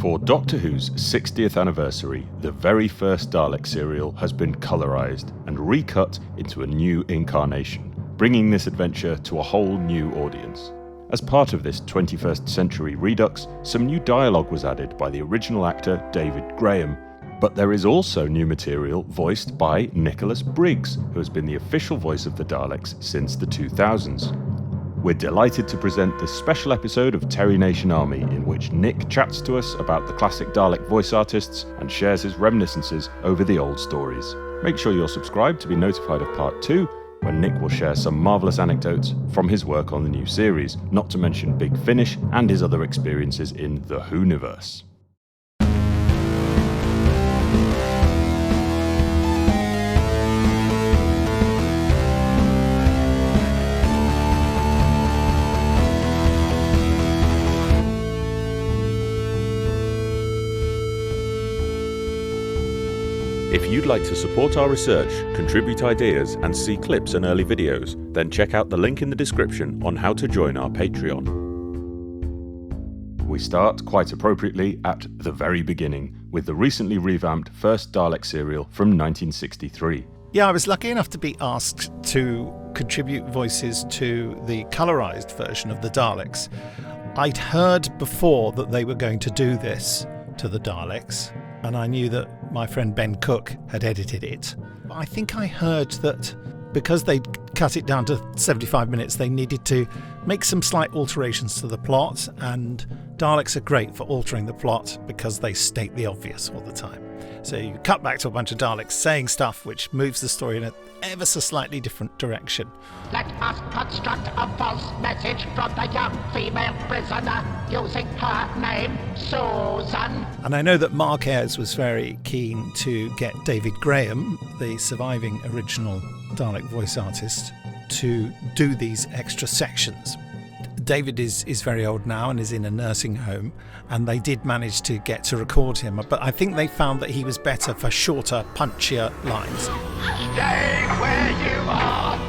For Doctor Who's 60th anniversary, the very first Dalek serial has been colorised and recut into a new incarnation, bringing this adventure to a whole new audience. As part of this 21st century redux, some new dialogue was added by the original actor David Graham, but there is also new material voiced by Nicholas Briggs, who has been the official voice of the Daleks since the 2000s. We're delighted to present this special episode of Terry Nation Army, in which Nick chats to us about the classic Dalek voice artists and shares his reminiscences over the old stories. Make sure you're subscribed to be notified of part 2, when Nick will share some marvellous anecdotes from his work on the new series, not to mention Big Finish and his other experiences in the Whoniverse. If you'd like to support our research, contribute ideas, and see clips and early videos, then check out the link in the description on how to join our Patreon. We start, quite appropriately, at the very beginning, with the recently revamped first Dalek serial from 1963. Yeah, I was lucky enough to be asked to contribute voices to the colorised version of the Daleks. I'd heard before that they were going to do this to the Daleks, and I knew that my friend Ben Cook had edited it. I think I heard that because they'd cut it down to 75 minutes, they needed to make some slight alterations to the plot, and Daleks are great for altering the plot because they state the obvious all the time. So you cut back to a bunch of Daleks saying stuff which moves the story in an ever so slightly different direction. Let us construct a false message from the young female prisoner using her name, Susan. And I know that Mark Ayres was very keen to get David Graham, the surviving original Dalek voice artist, to do these extra sections. David is very old now and is in a nursing home, and they did manage to get to record him, but I think they found that he was better for shorter, punchier lines. Stay where you are.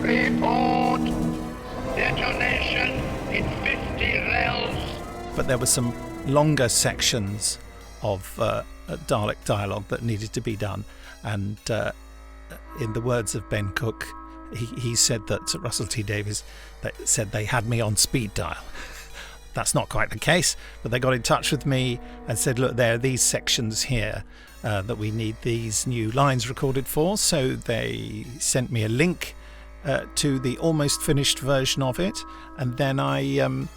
Report. Detonation in 50 rels. But there were some longer sections of Dalek dialogue that needed to be done, and in the words of Ben Cook, he said that Russell T Davies said they had me on speed dial. That's not quite the case, but they got in touch with me and said, look, there are these sections here that we need these new lines recorded for. So they sent me a link to the almost finished version of it, and then and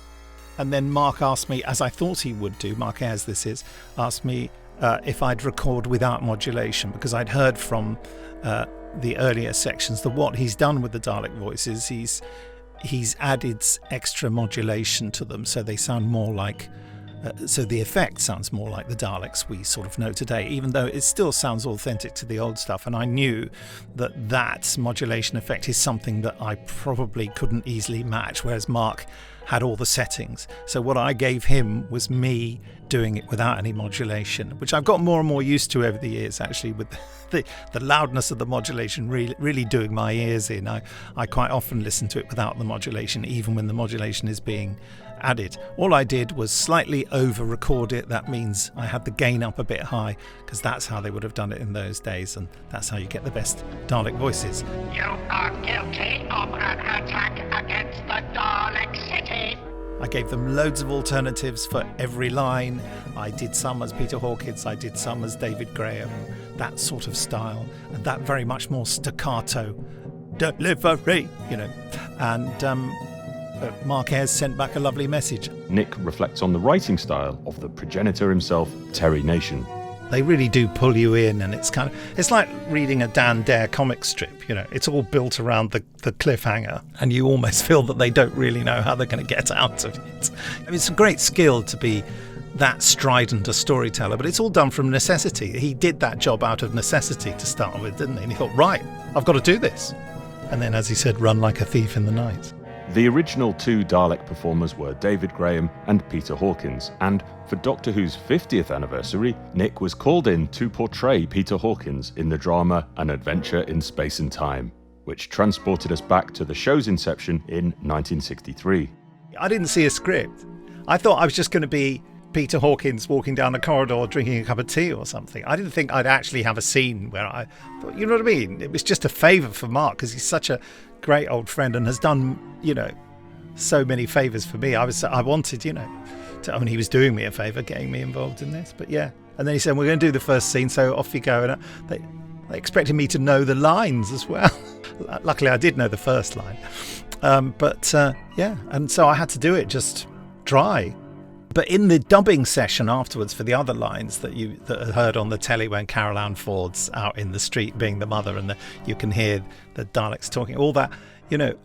then Mark asked me, as I thought he would do, Mark Ayres this is, asked me if I'd record without modulation, because I'd heard from the earlier sections that what he's done with the Dalek voices, he's added extra modulation to them, so they sound more like so the effect sounds more like the Daleks we sort of know today, even though it still sounds authentic to the old stuff. And I knew that modulation effect is something that I probably couldn't easily match, whereas Mark had all the settings. So what I gave him was me doing it without any modulation, which I've got more and more used to over the years, actually, with the loudness of the modulation really doing my ears in. I quite often listen to it without the modulation, even when the modulation is being added. All I did was slightly over-record it. That means I had the gain up a bit high, because that's how they would have done it in those days, and that's how you get the best Dalek voices. You are guilty of an attack against the Dalek City. I gave them loads of alternatives for every line. I did some as Peter Hawkins, I did some as David Graham, that sort of style, and that very much more staccato delivery, and Mark Ayres sent back a lovely message. Nick reflects on the writing style of the progenitor himself, Terry Nation. They really do pull you in, and it's like reading a Dan Dare comic strip. It's all built around the cliffhanger, and you almost feel that they don't really know how they're going to get out of it. It's a great skill to be that strident a storyteller, but it's all done from necessity. He did that job out of necessity to start with, didn't he? And he thought, right, I've got to do this. And then, as he said, run like a thief in the night. The original two Dalek performers were David Graham and Peter Hawkins, and for Doctor Who's 50th anniversary, Nick was called in to portray Peter Hawkins in the drama An Adventure in Space and Time, which transported us back to the show's inception in 1963. I didn't see a script. I thought I was just going to be Peter Hawkins walking down the corridor drinking a cup of tea or something. I didn't think I'd actually have a scene where I thought, you know what I mean? It was just a favour for Mark because he's such a great old friend and has done, so many favours for me. I wanted, and he was doing me a favour, getting me involved in this. But yeah. And then he said, we're going to do the first scene, so off you go. And they expected me to know the lines as well. Luckily, I did know the first line. And so I had to do it just dry. But in the dubbing session afterwards for the other lines that are heard on the telly when Carol Ann Ford's out in the street being the mother and you can hear the Daleks talking, all that,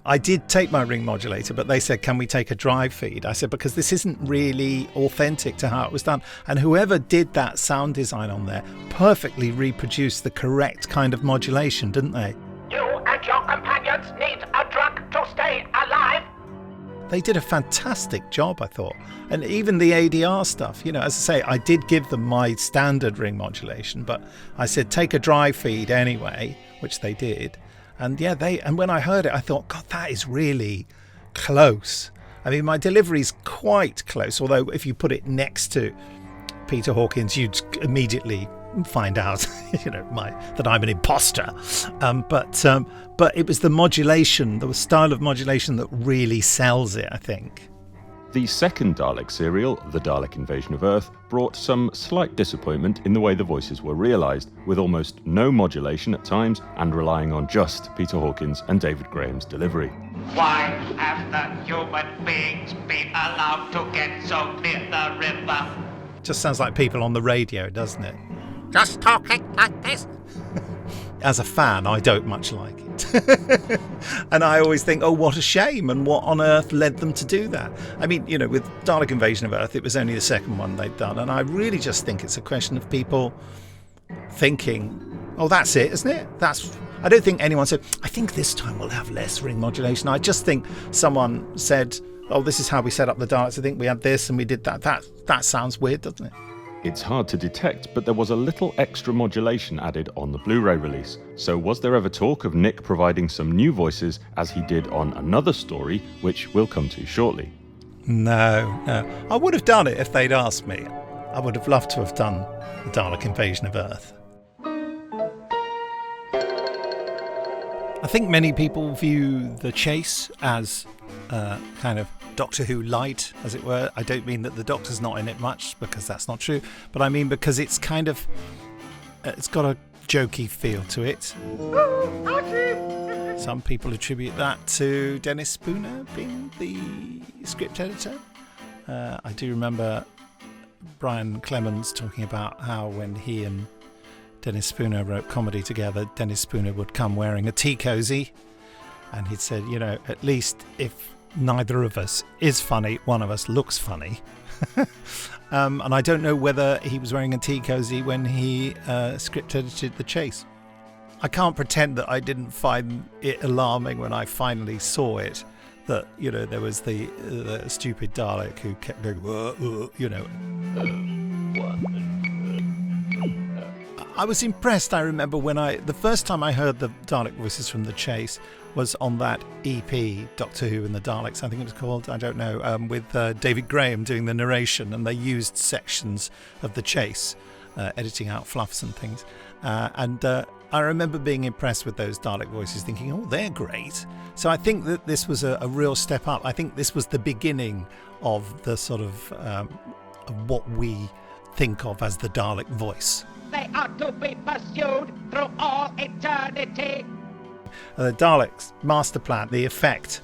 I did take my ring modulator, but they said, can we take a drive feed? I said, because this isn't really authentic to how it was done. And whoever did that sound design on there perfectly reproduced the correct kind of modulation, didn't they? You and your companions need a drug to stay alive. They did a fantastic job, I thought. And even the ADR stuff, as I say, I did give them my standard ring modulation, but I said, take a drive feed anyway, which they did. And yeah, and when I heard it, I thought, God, that is really close. I mean, my delivery's quite close, although if you put it next to Peter Hawkins, you'd immediately find out, that I'm an imposter. But it was the modulation, the style of modulation that really sells it, I think. The second Dalek serial, The Dalek Invasion of Earth, brought some slight disappointment in the way the voices were realised, with almost no modulation at times and relying on just Peter Hawkins and David Graham's delivery. Why have the human beings been allowed to get so near the river? Just sounds like people on the radio, doesn't it? Just talking like this? As a fan, I don't much like it. And I always think, oh, what a shame, and what on earth led them to do that? I mean, with Dalek Invasion of Earth, it was only the second one they'd done, and I really just think it's a question of people thinking, oh, that's it, isn't it? I don't think anyone said, I think this time we'll have less ring modulation. I just think someone said, oh, this is how we set up the Daleks. I think we had this and we did that. That sounds weird, doesn't it? It's hard to detect, but there was a little extra modulation added on the Blu-ray release. So was there ever talk of Nick providing some new voices as he did on another story, which we'll come to shortly? No. I would have done it if they'd asked me. I would have loved to have done the Dalek Invasion of Earth. I think many people view The Chase as kind of Doctor Who light, as it were. I don't mean that the Doctor's not in it much, because that's not true, but I mean because it's kind of it's got a jokey feel to it. Some people attribute that to Dennis Spooner being the script editor. I do remember Brian Clemens talking about how when he and Dennis Spooner wrote comedy together, Dennis Spooner would come wearing a tea cosy, and he'd said, at least if neither of us is funny, one of us looks funny. And I don't know whether he was wearing a tea cosy when he script edited The Chase. I can't pretend that I didn't find it alarming when I finally saw it, that there was the stupid Dalek who kept going, I was impressed. I remember when the first time I heard the Dalek voices from The Chase was on that EP, Doctor Who and the Daleks, I think it was called, I don't know, with David Graham doing the narration, and they used sections of The Chase, editing out fluffs and things. And I remember being impressed with those Dalek voices, thinking, oh, they're great. So I think that this was a real step up. I think this was the beginning of the sort of what we think of as the Dalek voice. They are to be pursued through all eternity. The Daleks' master plan, the effect,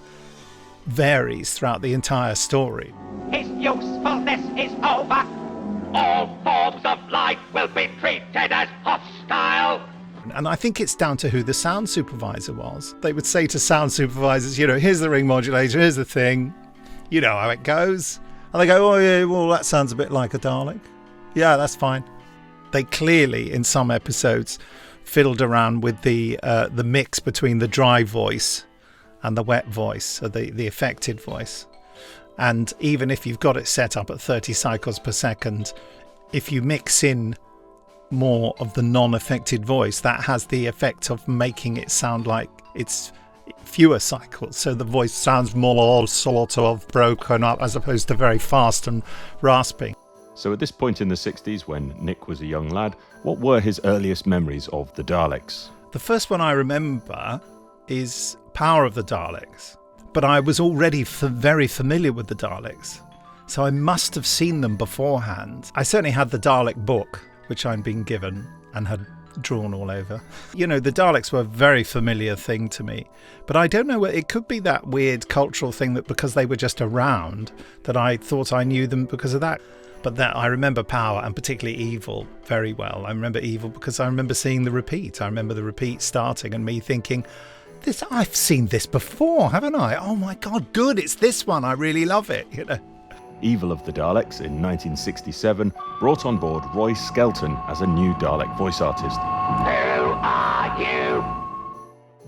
varies throughout the entire story. His usefulness is over. All forms of life will be treated as hostile. And I think it's down to who the sound supervisor was. They would say to sound supervisors, here's the ring modulator, here's the thing, you know how it goes. And they go, oh yeah, well that sounds a bit like a Dalek. Yeah, that's fine. They clearly, in some episodes, fiddled around with the mix between the dry voice and the wet voice, or the affected voice. And even if you've got it set up at 30 cycles per second, if you mix in more of the non-affected voice, that has the effect of making it sound like it's fewer cycles. So the voice sounds more sort of broken up as opposed to very fast and rasping. So at this point in the 60s, when Nick was a young lad, what were his earliest memories of the Daleks? The first one I remember is Power of the Daleks. But I was already very familiar with the Daleks, so I must have seen them beforehand. I certainly had the Dalek book, which I'd been given and had drawn all over. You know, the Daleks were a very familiar thing to me, but I don't know, it could be that weird cultural thing that because they were just around that I thought I knew them because of that. But that I remember Power and particularly Evil very well. I remember Evil because I remember seeing the repeat. I remember the repeat starting and me thinking, I've seen this before, haven't I? Oh my God, good, it's this one. I really love it, you know. Evil of the Daleks in 1967 brought on board Roy Skelton as a new Dalek voice artist. Who are you?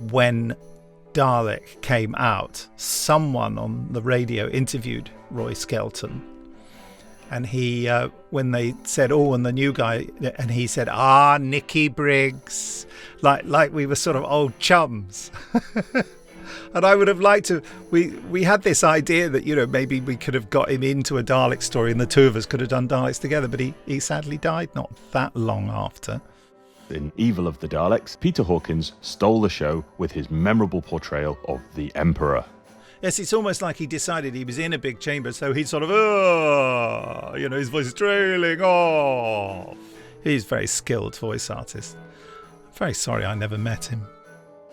When Dalek came out, someone on the radio interviewed Roy Skelton. And he, when they said, oh, and the new guy, and he said, Nicky Briggs, like we were sort of old chums. And I would have liked to, we had this idea that, you know, maybe we could have got him into a Dalek story and the two of us could have done Daleks together, but he sadly died not that long after. In Evil of the Daleks, Peter Hawkins stole the show with his memorable portrayal of the Emperor. Yes, it's almost like he decided he was in a big chamber, so he'd sort of, you know, his voice is trailing off. He's a very skilled voice artist. I'm very sorry I never met him.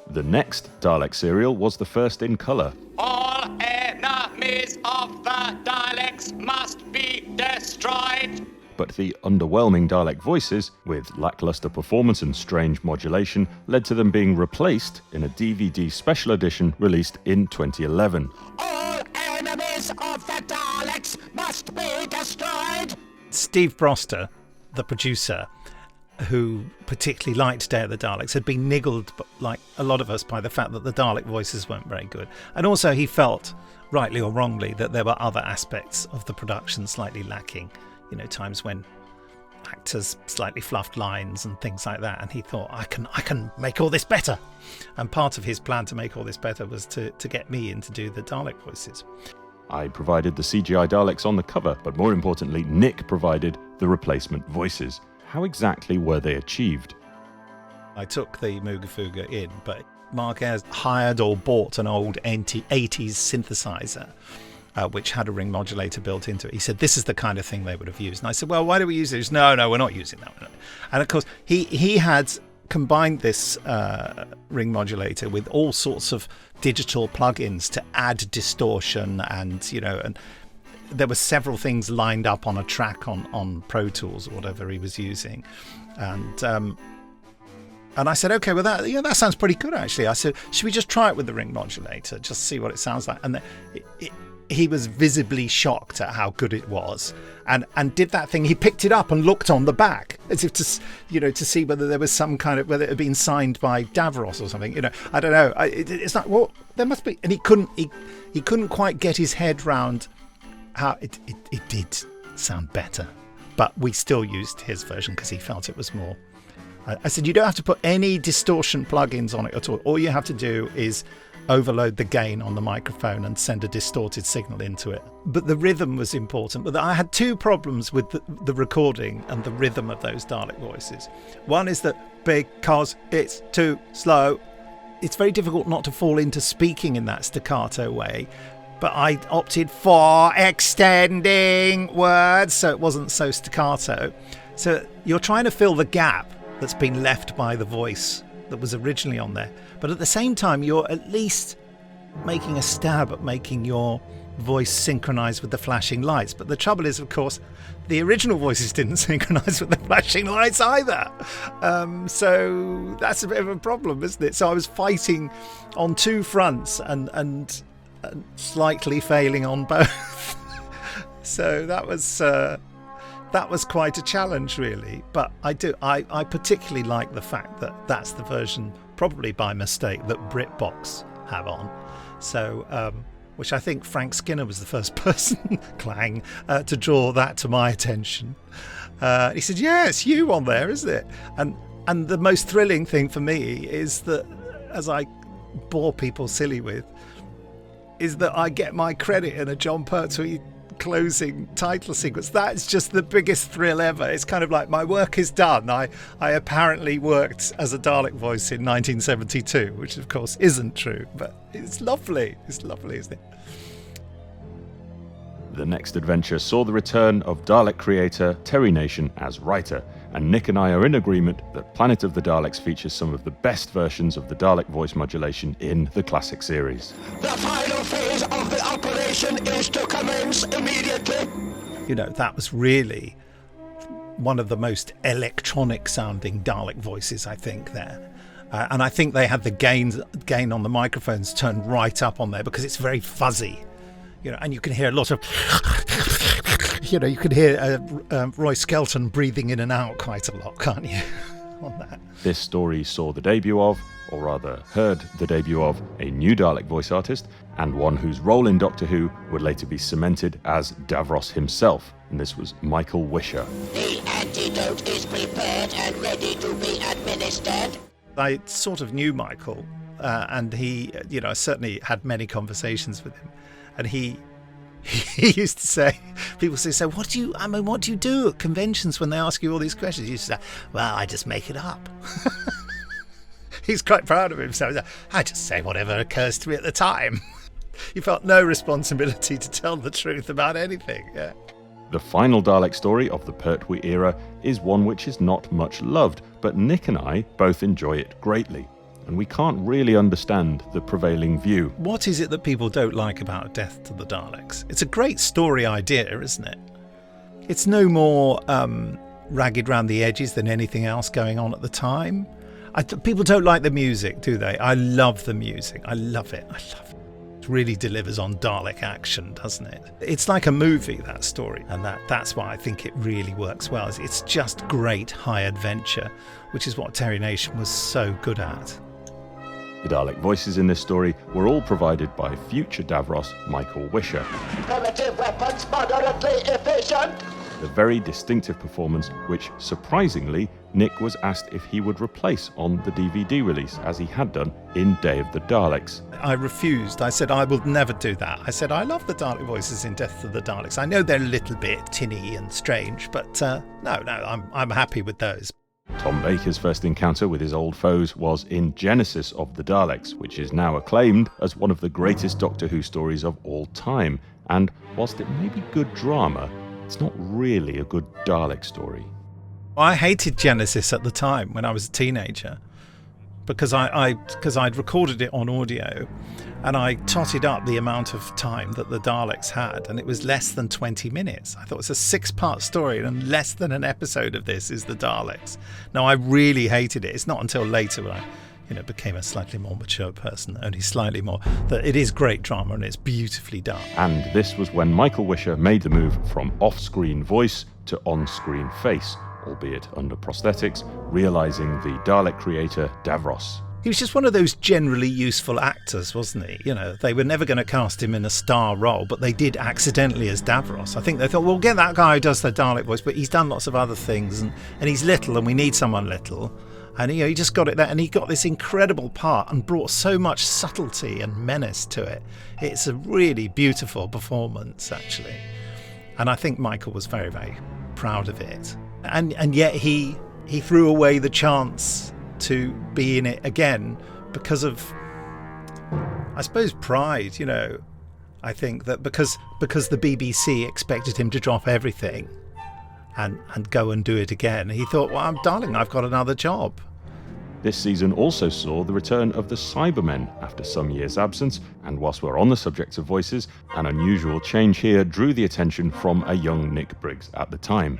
The next Dalek serial was the first in colour. All enemies of the Daleks must be destroyed. But the underwhelming Dalek voices, with lacklustre performance and strange modulation, led to them being replaced in a DVD special edition released in 2011. All enemies of the Daleks must be destroyed. Steve Broster, the producer, who particularly liked Day of the Daleks, had been niggled, like a lot of us, by the fact that the Dalek voices weren't very good. And also he felt, rightly or wrongly, that there were other aspects of the production slightly lacking. You know, times when actors slightly fluffed lines and things like that. And he thought, I can make all this better. And part of his plan to make all this better was to get me in to do the Dalek voices. I provided the CGI Daleks on the cover, but more importantly, Nick provided the replacement voices. How exactly were they achieved? I took the Mooga Fuga in, but Mark Ayres hired or bought an old 80s synthesizer, which had a ring modulator built into it. He said, this is the kind of thing they would have used. And I said, well, why do we use it? No, we're not using that. And of course, he had combined this ring modulator with all sorts of digital plugins to add distortion and, you know, and there were several things lined up on a track on Pro Tools or whatever he was using. And I said, okay, well, that sounds pretty good, actually. I said, should we just try it with the ring modulator, just see what it sounds like? And he was visibly shocked at how good it was, and did that thing. He picked it up and looked on the back as if to see whether there was some kind of, whether it had been signed by Davros or something. You know, I don't know. It's like, well, there must be. And he couldn't quite get his head round how it did sound better, but we still used his version because he felt it was more. I said, you don't have to put any distortion plugins on it at all. All you have to do is overload the gain on the microphone and send a distorted signal into it. But the rhythm was important. But I had two problems with the recording and the rhythm of those Dalek voices. One is that because it's too slow, it's very difficult not to fall into speaking in that staccato way. But I opted for extending words so it wasn't so staccato. So you're trying to fill the gap that's been left by the voice that was originally on there. But at the same time, you're at least making a stab at making your voice synchronize with the flashing lights. But the trouble is, of course, the original voices didn't synchronize with the flashing lights either. So that's a bit of a problem, isn't it? So I was fighting on two fronts and slightly failing on both. So that was quite a challenge, really. But I particularly like the fact that that's the version, probably by mistake, that BritBox have on. So, which I think Frank Skinner was the first person, clang, to draw that to my attention. He said, yeah, it's you on there, isn't it? And the most thrilling thing for me is that, as I bore people silly with, is that I get my credit in a John Pertwee closing title sequence, that's just the biggest thrill ever. It's kind of like, my work is done. I apparently worked as a Dalek voice in 1972, which of course isn't true, but it's lovely. It's lovely, isn't it? The next adventure saw the return of Dalek creator Terry Nation as writer, and Nick and I are in agreement that Planet of the Daleks features some of the best versions of the Dalek voice modulation in the classic series. The final phase of the operation is to commence immediately. You know, that was really one of the most electronic sounding Dalek voices, I think, there. And I think they had the gain on the microphones turned right up on there because it's very fuzzy. You know, and you can hear a lot of, you know, you can hear Roy Skelton breathing in and out quite a lot, can't you, on that? This story saw the debut of, or rather heard the debut of, a new Dalek voice artist, and one whose role in Doctor Who would later be cemented as Davros himself, and this was Michael Wisher. The antidote is prepared and ready to be administered. I sort of knew Michael, and he, you know, I certainly had many conversations with him. And he used to say, people say, so what do you do at conventions when they ask you all these questions? He used to say, well, I just make it up. He's quite proud of himself. I just say whatever occurs to me at the time. He felt no responsibility to tell the truth about anything. Yeah. The final Dalek story of the Pertwee era is one which is not much loved, but Nick and I both enjoy it greatly. And we can't really understand the prevailing view. What is it that people don't like about Death to the Daleks? It's a great story idea, isn't it? It's no more ragged round the edges than anything else going on at the time. People don't like the music, do they? I love the music. I love it. It really delivers on Dalek action, doesn't it? It's like a movie, that story. And that's why I think it really works well. It's just great high adventure, which is what Terry Nation was so good at. The Dalek voices in this story were all provided by future Davros Michael Wisher. Primitive weapons moderately efficient. The very distinctive performance which, surprisingly, Nick was asked if he would replace on the DVD release, as he had done in Day of the Daleks. I refused. I said, I will never do that. I said, I love the Dalek voices in Death to the Daleks. I know they're a little bit tinny and strange, but no, I'm happy with those. Tom Baker's first encounter with his old foes was in Genesis of the Daleks, which is now acclaimed as one of the greatest Doctor Who stories of all time. And whilst it may be good drama, it's not really a good Dalek story. I hated Genesis at the time when I was a teenager because I'd recorded it on audio and I totted up the amount of time that the Daleks had, and it was less than 20 minutes. I thought it was a 6-part story, and less than an episode of this is the Daleks. No, I really hated it. It's not until later when I became a slightly more mature person, only slightly more, that it is great drama and it's beautifully done. And this was when Michael Wisher made the move from off-screen voice to on-screen face, albeit under prosthetics, realising the Dalek creator Davros. He was just one of those generally useful actors, wasn't he? You know, they were never going to cast him in a star role, but they did accidentally as Davros. I think they thought, well, get that guy who does the Dalek voice, but he's done lots of other things, and he's little, and we need someone little. And he just got it there, and he got this incredible part and brought so much subtlety and menace to it. It's a really beautiful performance, actually. And I think Michael was very, very proud of it. And yet he threw away the chance to be in it again because of, I suppose, pride. You know, I think that because the BBC expected him to drop everything and go and do it again, he thought, well, darling, I've got another job. This season also saw the return of the Cybermen after some years' absence, and whilst we're on the subject of voices, an unusual change here drew the attention from a young Nick Briggs at the time.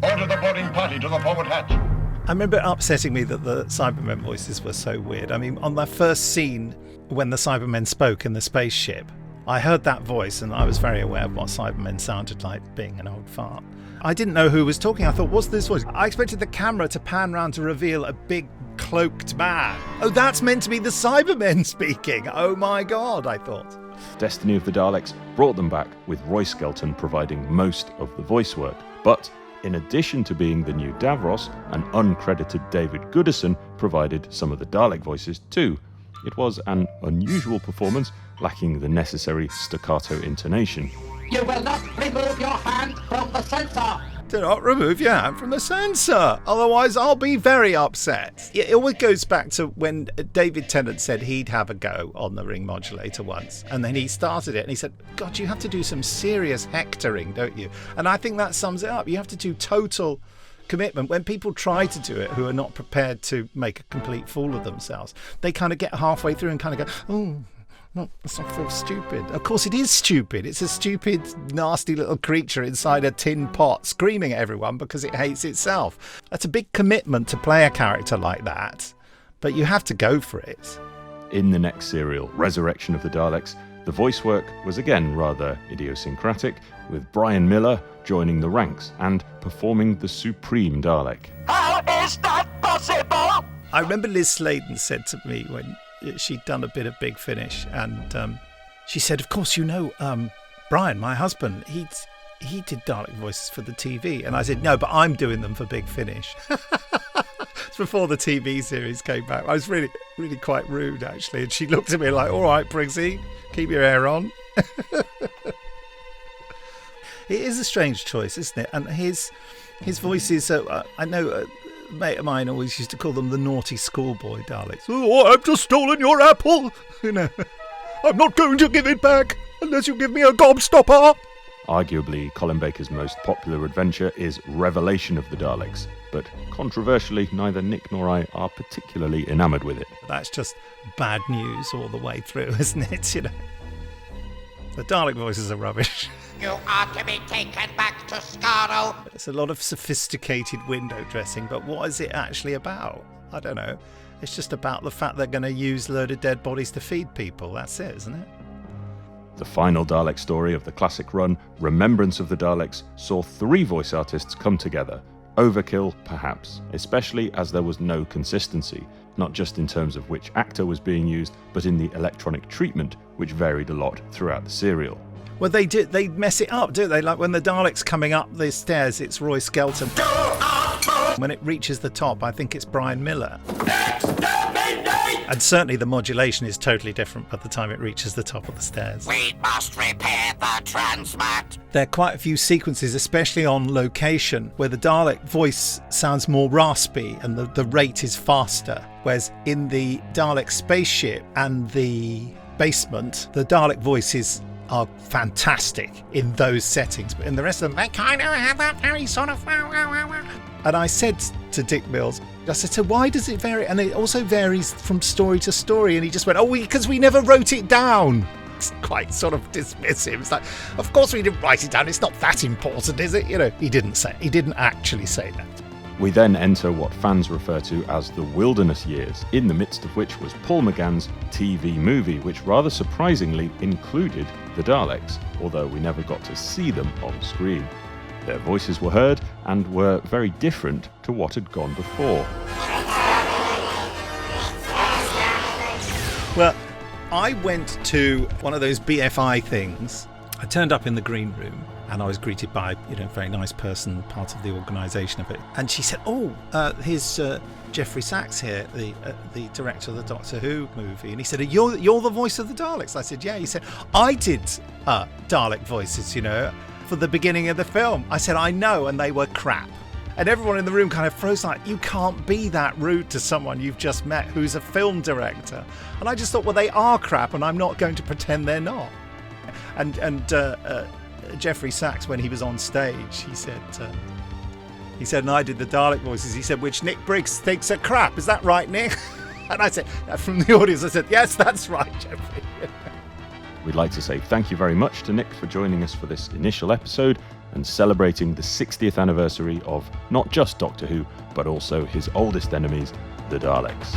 Order the boarding party to the forward hatch. I remember it upsetting me that the Cybermen voices were so weird. I mean, on that first scene when the Cybermen spoke in the spaceship, I heard that voice and I was very aware of what Cybermen sounded like, being an old fart. I didn't know who was talking. I thought, what's this voice? I expected the camera to pan round to reveal a big cloaked man. Oh, that's meant to be the Cybermen speaking. Oh my God, I thought. Destiny of the Daleks brought them back, with Roy Skelton providing most of the voice work. But in addition to being the new Davros, an uncredited David Goodison provided some of the Dalek voices too. It was an unusual performance, lacking the necessary staccato intonation. You will not remove your hand from the sensor. Do not remove your hand from the sensor, otherwise I'll be very upset. It always goes back to when David Tennant said he'd have a go on the ring modulator once, and then he started it and he said, God, you have to do some serious hectoring, don't you? And I think that sums it up. You have to do total commitment. When people try to do it who are not prepared to make a complete fool of themselves, they kind of get halfway through and kind of go, oh, no, it's not feel stupid. Of course it is stupid. It's a stupid, nasty little creature inside a tin pot screaming at everyone because it hates itself. That's a big commitment to play a character like that, but you have to go for it. In the next serial, Resurrection of the Daleks, the voice work was again rather idiosyncratic, with Brian Miller joining the ranks and performing the Supreme Dalek. How is that possible? I remember Liz Sladen said to me when she'd done a bit of Big Finish, and she said, of course, you know, Brian, my husband, he did Dalek voices for the TV. And I said, no, but I'm doing them for Big Finish. It's before the TV series came back. I was really, really quite rude, actually. And she looked at me like, all right, Briggsy, keep your hair on. It is a strange choice, isn't it? And his voice is, I know... a mate of mine always used to call them the naughty schoolboy Daleks. Oh, I've just stolen your apple. You know, I'm not going to give it back unless you give me a gobstopper. Arguably, Colin Baker's most popular adventure is Revelation of the Daleks, but controversially, neither Nick nor I are particularly enamoured with it. That's just bad news all the way through, isn't it? You know, the Dalek voices are rubbish. You are to be taken back to Skaro. It's a lot of sophisticated window dressing, but what is it actually about? I don't know. It's just about the fact they're going to use a load of dead bodies to feed people. That's it, isn't it? The final Dalek story of the classic run, Remembrance of the Daleks, saw 3 voice artists come together. Overkill, perhaps, especially as there was no consistency, not just in terms of which actor was being used, but in the electronic treatment, which varied a lot throughout the serial. Well, they mess it up, don't they? Like when the Dalek's coming up the stairs, it's Roy Skelton. When it reaches the top, I think it's Brian Miller. And certainly the modulation is totally different by the time it reaches the top of the stairs. We must repair the transmat. There are quite a few sequences, especially on location, where the Dalek voice sounds more raspy and the rate is faster. Whereas in the Dalek spaceship and the basement, the Dalek voices are fantastic in those settings, but in the rest of them, they kind of have that very sort of... And I said to Dick Mills, I said, so why does it vary? And it also varies from story to story. And he just went, because we never wrote it down. It's quite sort of dismissive. It's like, of course we didn't write it down. It's not that important, is it? You know, he didn't actually say that. We then enter what fans refer to as the wilderness years, in the midst of which was Paul McGann's TV movie, which rather surprisingly included the Daleks, although we never got to see them on screen. Their voices were heard and were very different to what had gone before. Well, I went to one of those BFI things. I turned up in the green room and I was greeted by, a very nice person, part of the organisation of it. And she said, here's Jeffrey Sachs here, the director of the Doctor Who movie. And he said, you're the voice of the Daleks? I said, yeah. He said, I did Dalek voices, for the beginning of the film. I said, I know, and they were crap. And everyone in the room kind of froze like, you can't be that rude to someone you've just met who's a film director. And I just thought, well, they are crap, and I'm not going to pretend they're not. And Jeffrey Sachs, when he was on stage, he said, and I did the Dalek voices, he said, which Nick Briggs thinks are crap. Is that right, Nick? And I said, from the audience, I said, yes, that's right, Jeffrey. We'd like to say thank you very much to Nick for joining us for this initial episode and celebrating the 60th anniversary of not just Doctor Who, but also his oldest enemies, the Daleks.